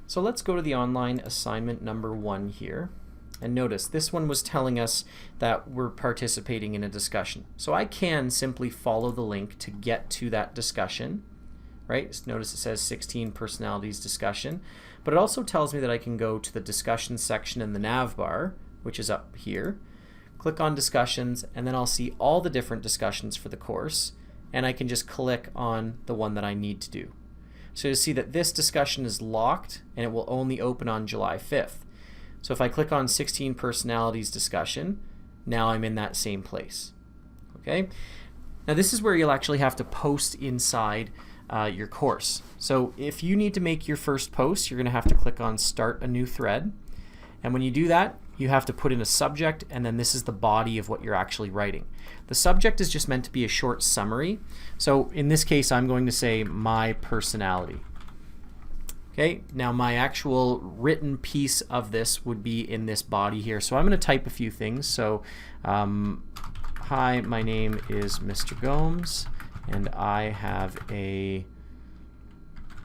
So let's go to the online assignment number 1 here. And notice this one was telling us that we're participating in a discussion. So I can simply follow the link to get to that discussion, right? Notice it says 16 personalities discussion, but it also tells me that I can go to the discussion section in the nav bar, which is up here, click on discussions, and then I'll see all the different discussions for the course, and I can just click on the one that I need to do. So you see that this discussion is locked and it will only open on July 5th. So if I click on 16 personalities discussion, now I'm in that same place. Okay. Now this is where you'll actually have to post inside your course. So if you need to make your first post, you're going to have to click on start a new thread. And when you do that, you have to put in a subject, and then this is the body of what you're actually writing. The subject is just meant to be a short summary. So in this case, I'm going to say my personality. Okay, now my actual written piece of this would be in this body here. So I'm going to type a few things. So hi, my name is Mr. Gomes, and I have a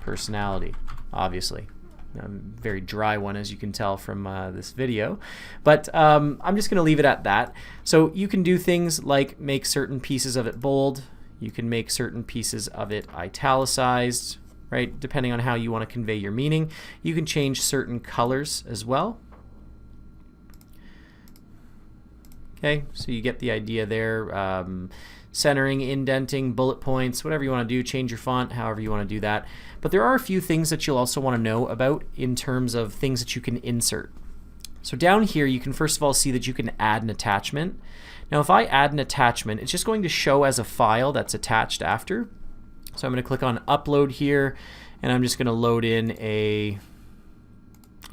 personality, obviously. A very dry one, as you can tell from this video, but I'm just going to leave it at that. So you can do things like make certain pieces of it bold, you can make certain pieces of it italicized, right, depending on how you want to convey your meaning. You can change certain colors as well. Okay, so you get the idea there. Centering, indenting, bullet points, whatever you want to do, change your font, however you want to do that. But there are a few things that you'll also want to know about in terms of things that you can insert. So down here you can first of all see that you can add an attachment. Now if I add an attachment, it's just going to show as a file that's attached after. So I'm going to click on upload here, and I'm just going to load in a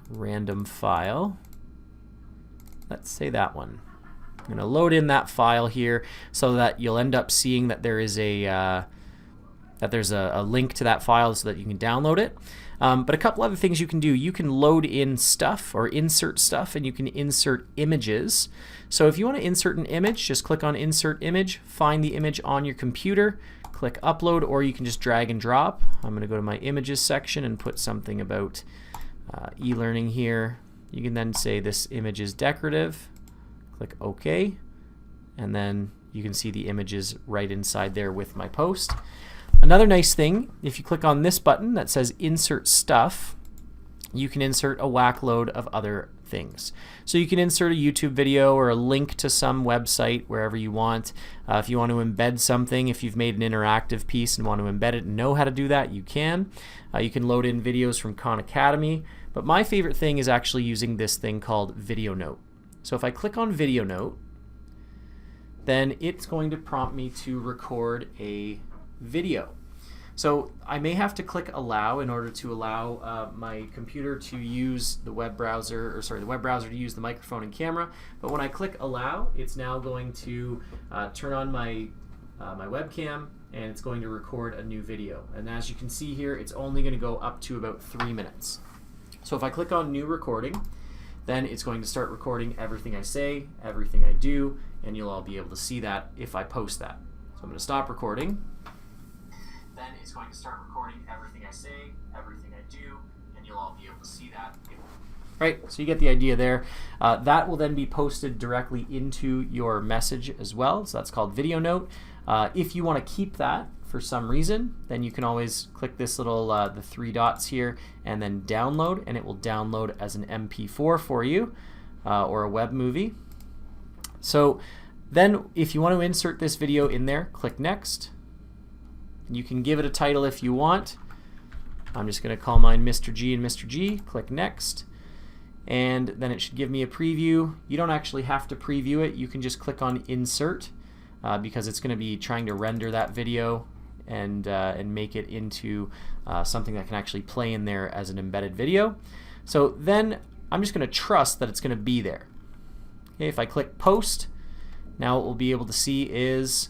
random file. Let's say that one. I'm going to load in that file here so that you'll end up seeing that there is a link to that file so that you can download it. But a couple other things you can do. You can load in stuff or insert stuff, and you can insert images. So if you want to insert an image, just click on insert image, find the image on your computer, click upload, or you can just drag and drop. I'm going to go to my images section and put something about e-learning here. You can then say this image is decorative. Click OK, and then you can see the images right inside there with my post. Another nice thing, if you click on this button that says insert stuff, you can insert a whack load of other things. So you can insert a YouTube video or a link to some website wherever you want. If you want to embed something, if you've made an interactive piece and want to embed it and know how to do that, you can. You can load in videos from Khan Academy, but my favorite thing is actually using this thing called Video Note. So if I click on Video Note, then it's going to prompt me to record a video. So I may have to click allow in order to allow my computer to use the web browser, or sorry, the web browser to use the microphone and camera. But when I click allow, it's now going to turn on my my webcam, and it's going to record a new video. And as you can see here, it's only going to go up to about 3 minutes. So if I click on new recording, then it's going to start recording everything I say, everything I do, and you'll all be able to see that if I post that. So I'm going to stop recording. Then it's going to start recording everything I say, everything I do, and you'll all be able to see that. Right, so you get the idea there. That will then be posted directly into your message as well, so that's called Video Note. If you want to keep that for some reason, then you can always click this little the 3 dots here and then download, and it will download as an MP4 for you or a web movie. So then if you want to insert this video in there, click next. You can give it a title if you want. I'm just going to call mine Mr. G and Mr. G. Click next, and then it should give me a preview. You don't actually have to preview it. You can just click on insert because it's going to be trying to render that video and make it into something that can actually play in there as an embedded video. So then I'm just going to trust that it's going to be there. Okay, if I click post, now what we'll be able to see is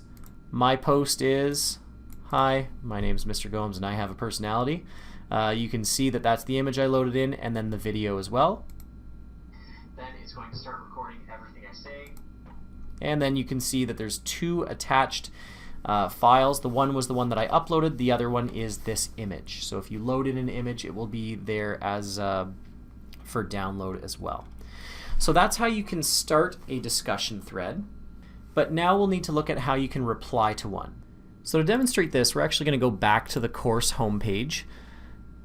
my post is, hi, my name is Mr. Gomes and I have a personality. You can see that that's the image I loaded in, and then the video as well. Then it's going to start recording everything I say. And then you can see that there's 2 attached files. The one was the one that I uploaded. The other one is this image. So if you load in an image, it will be there as for download as well. So that's how you can start a discussion thread. But now we'll need to look at how you can reply to one. So to demonstrate this, we're actually going to go back to the course homepage.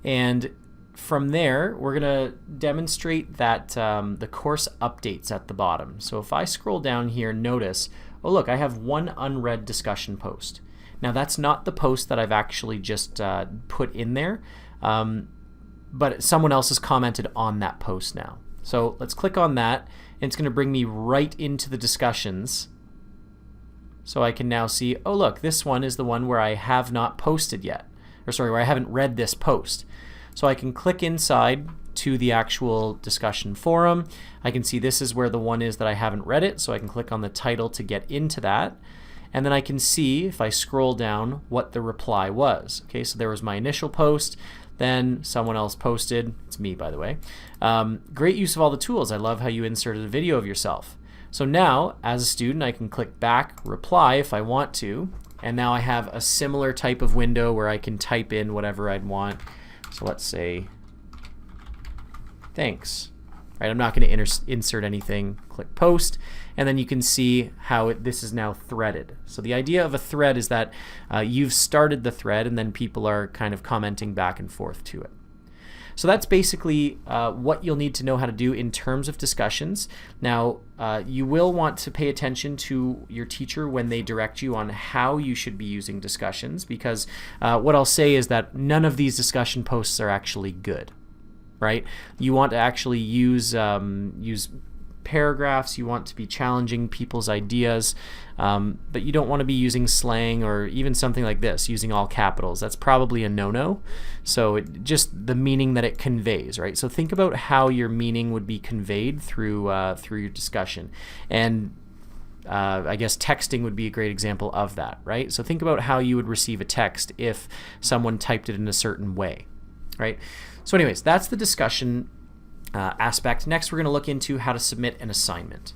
And from there, we're going to demonstrate that the course updates at the bottom. So if I scroll down here, notice, oh look, I have one unread discussion post. Now that's not the post that I've actually just put in there, but someone else has commented on that post now. So let's click on that, and it's going to bring me right into the discussions. So I can now see, oh look, this one is the one where I have not posted yet, or sorry, where I haven't read this post. So I can click inside to the actual discussion forum. I can see this is where the one is that I haven't read it, so I can click on the title to get into that. And then I can see, if I scroll down, what the reply was. Okay, so there was my initial post, then someone else posted, it's me by the way, great use of all the tools. I love how you inserted a video of yourself. So now, as a student, I can click back, reply if I want to, and now I have a similar type of window where I can type in whatever I'd want. So let's say, thanks. Right, I'm not going to insert anything. Click post, and then you can see how this is now threaded. So the idea of a thread is that you've started the thread, and then people are kind of commenting back and forth to it. So that's basically what you'll need to know how to do in terms of discussions. Now, you will want to pay attention to your teacher when they direct you on how you should be using discussions, because what I'll say is that none of these discussion posts are actually good. Right? You want to actually use paragraphs, you want to be challenging people's ideas, but you don't want to be using slang or even something like this, using all capitals. That's probably a no-no. So just the meaning that it conveys, right? So think about how your meaning would be conveyed through your discussion. And I guess texting would be a great example of that, right? So think about how you would receive a text if someone typed it in a certain way, right? So anyways, that's the discussion aspect. Next, we're going to look into how to submit an assignment.